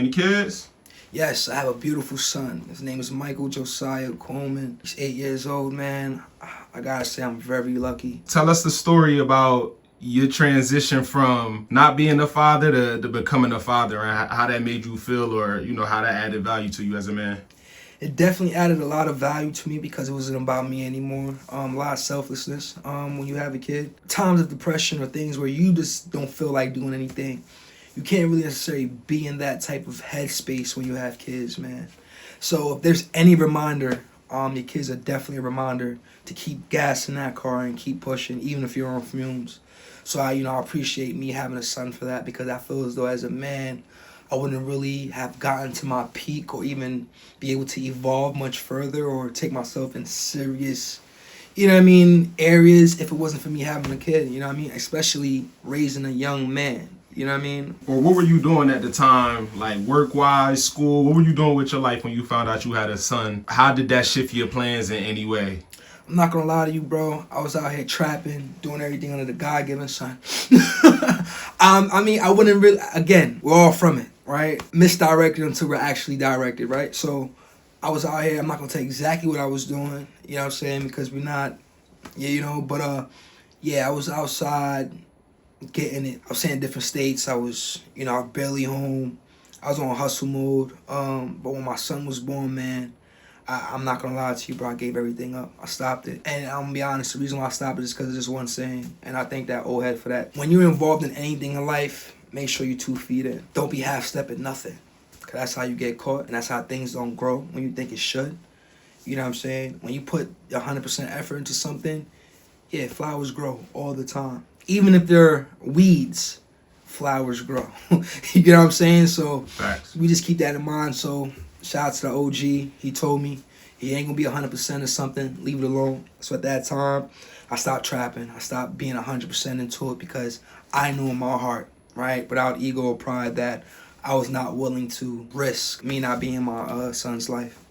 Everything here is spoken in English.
Any kids? Yes, I have a beautiful son. His name is Michael Josiah Coleman. He's 8 years old, man. I gotta say I'm very lucky. Tell us the story about your transition from not being a father to becoming a father, and how that made you feel, or how that added value to you as a man. It definitely added a lot of value to me because it wasn't about me anymore. A lot of selflessness when you have a kid. Times of depression or things where you just don't feel like doing anything. You can't really necessarily be in that type of headspace when you have kids, man. So if there's any reminder, your kids are definitely a reminder to keep gas in that car and keep pushing, even if you're on fumes. So I appreciate me having a son for that, because I feel as though as a man, I wouldn't really have gotten to my peak or even be able to evolve much further or take myself in serious, areas if it wasn't for me having a kid, especially raising a young man. You know what I mean? Or what were you doing at the time, like work-wise, school? What were you doing with your life when you found out you had a son? How did that shift your plans in any way? I'm not gonna lie to you, bro. I was out here trapping, doing everything under the God-given sun. I wouldn't really, again, we're all from it, right? Misdirected until we're actually directed, right? So I was out here, I'm not gonna tell you exactly what I was doing, you know what I'm saying? Because we're not, I was outside getting it. I was in different states. I was, barely home. I was on hustle mode. But when my son was born, man, I'm not gonna lie to you, bro. I gave everything up. I stopped it. And I'm gonna be honest, the reason why I stopped it is because of this one saying. And I thank that old head for that. When you're involved in anything in life, make sure you're 2 feet in. Don't be half-stepping nothing. Because that's how you get caught. And that's how things don't grow when you think it should. You know what I'm saying? When you put 100% effort into something, yeah, flowers grow all the time. Even if they're weeds, flowers grow. You know what I'm saying? So Facts. we just keep that in mind. So shout out to the OG. He told me he ain't gonna be 100% or something. Leave it alone. So at that time, I stopped trapping. I stopped being 100% into it because I knew in my heart, right, without ego or pride, that I was not willing to risk me not being my son's life.